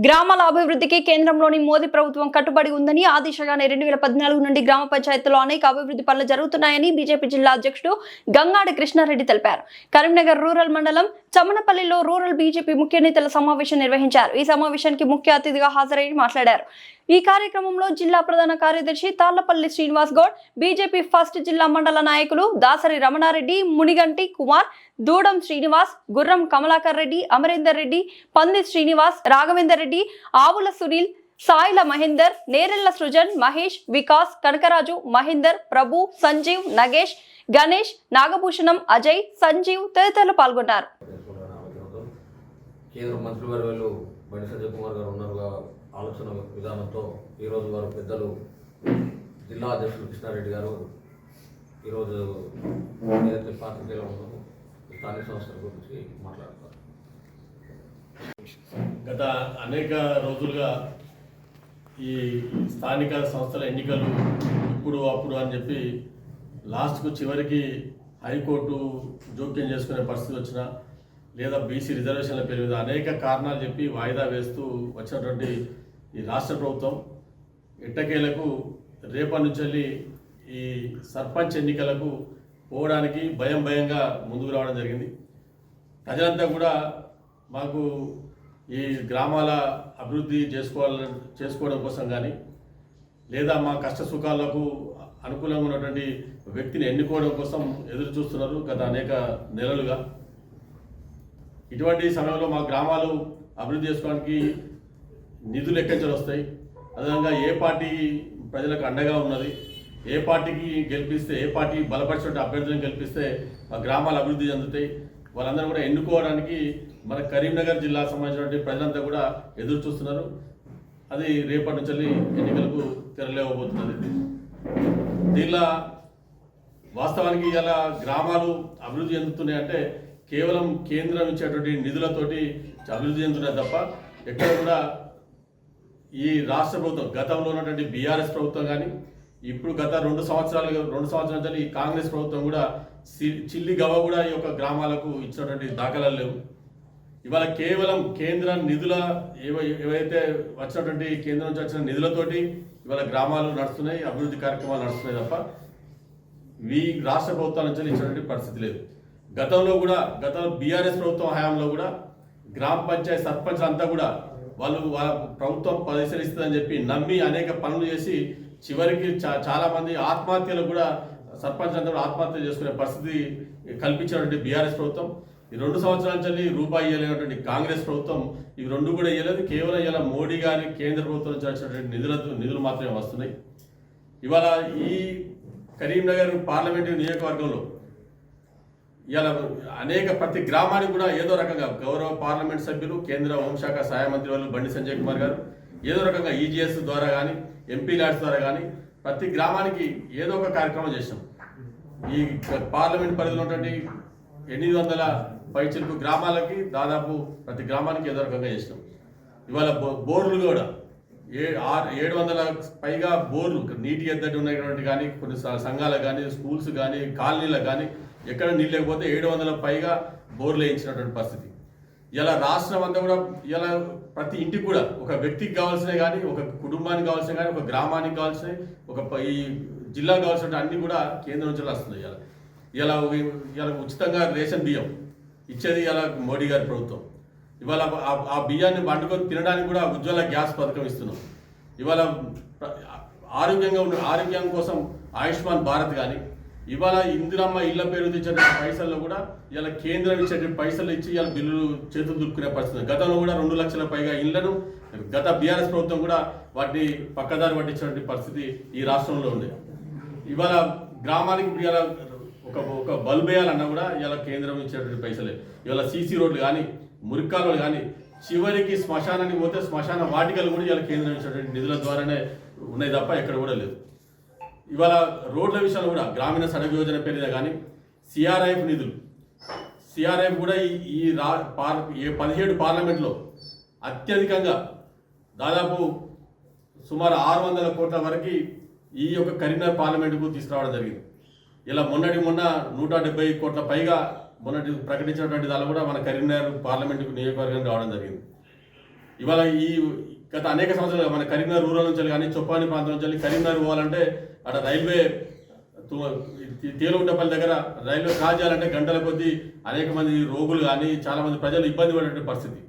గ్రామాల అభివృద్ధికి కేంద్రంలోని మోదీ ప్రభుత్వం కట్టుబడి ఉందని ఆ దిశగానే 2014 నుండి గ్రామ పంచాయతీల్లో అనేక అభివృద్ధి పనులు జరుగుతున్నాయని బీజేపీ జిల్లా అధ్యక్షుడు గంగాడి కృష్ణారెడ్డి తెలిపారు. కరీంనగర్ రూరల్ మండలం చమనపల్లిలో రూరల్ బీజేపీ ముఖ్య నేతల సమావేశం నిర్వహించారు. ఈ సమావేశానికి ముఖ్య అతిథిగా హాజరై మాట్లాడారు. ఈ కార్యక్రమంలో జిల్లా ప్రధాన కార్యదర్శి తాళ్లపల్లి శ్రీనివాస్ గౌడ్, బీజేపీ ఫస్ట్ జిల్లా మండల నాయకులు దాసరి రమణారెడ్డి, మునిగంటి కుమార్, దూడం శ్రీనివాస్, గుర్రం కమలాకర్ రెడ్డి, అమరేందర్ రెడ్డి, పంది శ్రీనివాస్, రాఘవేందర్ రెడ్డి, ఆవుల సునీల్, సాయిల మహేందర్, నేరెళ్ల సృజన్, మహేష్, వికాస్, కనకరాజు, మహేందర్, ప్రభు, సంజీవ్, నగేష్, గణేష్, నాగభూషణం, అజయ్, సంజీవ్ తదితరులు పాల్గొన్నారు. కేంద్ర మంత్రివర్యులు బండి సంజయ్ కుమార్ గారు ఉన్నారుగా ఆలోచన విధానంతో ఈరోజు వారు పెద్దలు జిల్లా అధ్యక్షులు కృష్ణారెడ్డి గారు ఈరోజు ఏదైతే పాత్రికేయులు ఉన్నారో స్థానిక సంస్థల గురించి మాట్లాడతారు. గత అనేక రోజులుగా ఈ స్థానిక సంస్థల ఎన్నికలు ఇప్పుడు అప్పుడు అని చెప్పి లాస్ట్కు చివరికి హైకోర్టు జోక్యం చేసుకునే పరిస్థితి వచ్చినా లేదా బీసీ రిజర్వేషన్ల పేరు మీద అనేక కారణాలు చెప్పి వాయిదా వేస్తూ వచ్చినటువంటి ఈ రాష్ట్ర ప్రభుత్వం ఎట్టకేలకు రేపటి నుంచి ఈ సర్పంచ్ ఎన్నికలకు పోవడానికి భయంగా ముందుకు రావడం జరిగింది. ప్రజలంతా కూడా మాకు ఈ గ్రామాల అభివృద్ధి చేసుకోవడం కోసం కానీ లేదా మా కష్ట సుఖాలకు అనుకూలంగా ఉన్నటువంటి వ్యక్తిని ఎన్నుకోవడం కోసం ఎదురు చూస్తున్నారు గత అనేక నెలలుగా. ఇటువంటి సమయంలో మా గ్రామాలు అభివృద్ధి చేసుకోవడానికి నిధులు ఎక్కడి వస్తాయి, అదేవిధంగా ఏ పార్టీ ప్రజలకు అండగా ఉన్నది, ఏ పార్టీకి గెలిపిస్తే ఏ పార్టీ బలపరిచిన అభ్యర్థులను గెలిపిస్తే మా గ్రామాలు అభివృద్ధి చెందుతాయి, వాళ్ళందరూ కూడా ఎన్నుకోవడానికి మన కరీంనగర్ జిల్లాకు సంబంధించినటువంటి ప్రజలంతా కూడా ఎదురు చూస్తున్నారు. అది రేపటి నుంచి ఎన్నికలకు తెరలేవబోతున్నది. దీనిలో వాస్తవానికి ఇలా గ్రామాలు అభివృద్ధి చెందుతున్నాయి అంటే కేవలం కేంద్రం ఇచ్చేటువంటి నిధులతోటి అభివృద్ధి చెందుతున్నాయి తప్ప ఎక్కడ కూడా ఈ రాష్ట్ర ప్రభుత్వం గతంలో ఉన్నటువంటి బీఆర్ఎస్ ప్రభుత్వం కానీ ఇప్పుడు గత 2 సంవత్సరాల ఈ కాంగ్రెస్ ప్రభుత్వం కూడా చిల్లి గవ్వ కూడా ఈ యొక్క గ్రామాలకు ఇచ్చినటువంటి దాఖలాలు లేవు. ఇవాళ కేవలం కేంద్ర నిధుల ఏవైతే వచ్చినటువంటి కేంద్రం నుంచి వచ్చిన నిధులతోటి ఇవాళ గ్రామాలు నడుస్తున్నాయి, అభివృద్ధి కార్యక్రమాలు నడుస్తున్నాయి తప్ప ఈ రాష్ట్ర ప్రభుత్వాల నుంచి ఇచ్చినటువంటి పరిస్థితి లేదు. గతంలో బీఆర్ఎస్ ప్రభుత్వం హయాంలో కూడా గ్రామ పంచాయతీ సర్పంచ్ అంతా కూడా వాళ్ళ ప్రభుత్వం పరిశీలిస్తుందని చెప్పి నమ్మి అనేక పనులు చేసి చివరికి చాలామంది ఆత్మహత్యలు కూడా సర్పంచ్ అంతా కూడా ఆత్మహత్య చేసుకునే పరిస్థితి కల్పించినటువంటి బీఆర్ఎస్ ప్రభుత్వం. ఈ 2 సంవత్సరాల నుంచి రూపాయి ఇవ్వలేనటువంటి కాంగ్రెస్ ప్రభుత్వం ఇవి 2 కూడా ఇవ్వలేదు. కేవలం ఇలా మోడీ గారి కేంద్ర ప్రభుత్వం నుంచి వచ్చినటువంటి నిధులు మాత్రమే వస్తున్నాయి. ఇవాళ ఈ కరీంనగర్ పార్లమెంటు నియోజకవర్గంలో ఇలా ప్రతి గ్రామానికి కూడా ఏదో రకంగా గౌరవ పార్లమెంట్ సభ్యులు కేంద్ర హోంశాఖ సహాయ మంత్రి వాళ్ళు బండి సంజయ్ కుమార్ గారు ఏదో రకంగా ఈజీఎస్ ద్వారా కానీ ఎంపీ ల్యాడ్స్ ద్వారా కానీ ప్రతి గ్రామానికి ఏదో ఒక కార్యక్రమం చేసినాం. ఈ పార్లమెంట్ పరిధిలో ఉన్నటువంటి 800 పైచిలకు గ్రామాలకి దాదాపు ప్రతి గ్రామానికి ఏదో రకంగా చేసినాం. ఇవాళ బోర్లు కూడా 700 పైగా బోర్లు నీటి ఎద్దడి ఉన్నటువంటి కానీ కొన్ని సంఘాలకు కానీ స్కూల్స్ కానీ కాలనీలకు కానీ ఎక్కడ నీళ్ళు లేకపోతే 700 పైగా బోర్లు వేయించినటువంటి పరిస్థితి. ఇలా రాష్ట్రం అంతా కూడా ఇలా ప్రతి ఇంటికి కూడా ఒక వ్యక్తికి కావాల్సినవి కానీ ఒక కుటుంబానికి కావాల్సినవి కానీ ఒక గ్రామానికి కావాల్సినవి ఈ జిల్లాకు కావాల్సిన అన్నీ కూడా కేంద్రం నుంచి వస్తున్నాయి. ఇలా ఉచితంగా రేషన్ బియ్యం ఇచ్చేది ఇలా మోడీ గారి ప్రభుత్వం. ఇవాళ ఆ బియ్యాన్ని వండుకొని తినడానికి కూడా ఉజ్వల గ్యాస్ పథకం ఇస్తున్నాం. ఇవాళ ఆరోగ్యం కోసం ఆయుష్మాన్ భారత్ కానీ ఇవాళ ఇందిరమ్మ ఇళ్ల పేరు ఇచ్చే పైసల్లో కూడా ఇలా కేంద్రం ఇచ్చే పైసలు ఇచ్చి ఇలా బిల్లులు చేతులు దుక్కునే పరిస్థితి. గతంలో కూడా 2 లక్షల పైగా ఇళ్లను గత బీఆర్ఎస్ ప్రభుత్వం కూడా వాటిని పక్కదారి పట్టించినటువంటి పరిస్థితి ఈ రాష్ట్రంలో ఉంది. ఇవాళ గ్రామానికి ఇలా ఒక బల్బ్ వేయాలన్నా కూడా ఇలా కేంద్రం ఇచ్చేటువంటి పైసలే. ఇవాళ సీసీ రోడ్లు కానీ మురికాలు కానీ చివరికి శ్మశానానికి పోతే శ్మశాన వాటికలు కూడా ఇలా కేంద్రం ఇచ్చేటువంటి నిధుల ద్వారానే ఉన్నాయి తప్ప ఎక్కడ కూడా లేదు. ఇవాళ రోడ్ల విషయాలు కూడా గ్రామీణ సడక్ యోజన పేరుగా కానీ సిఆర్ఐఎఫ్ నిధులు కూడా ఈ 17 పార్లమెంట్లో అత్యధికంగా దాదాపు సుమారు 600 కోట్ల వరకు ఈ యొక్క కరీంనగర్ పార్లమెంటుకు తీసుకురావడం జరిగింది. ఇలా మొన్న 170 కోట్ల పైగా మొన్నటి ప్రకటించినటువంటి దానిలో కూడా మన కరీంనగర్ పార్లమెంటు నియోజకవర్గం రావడం జరిగింది. ఇవాళ ఈ గత అనేక సంవత్సరాలుగా మన కరీంనగర్ రూరల్ నుంచి కానీ చొప్పాని ప్రాంతం నుంచి కరీంనగర్ పోవాలంటే అక్కడ రైల్వే తేలుగుంటపల్లి దగ్గర రైల్వే క్రాస్ చేయాలంటే గంటల కొద్దీ అనేక మంది రోగులు కానీ చాలా మంది ప్రజలు ఇబ్బంది పడేటువంటి పరిస్థితి.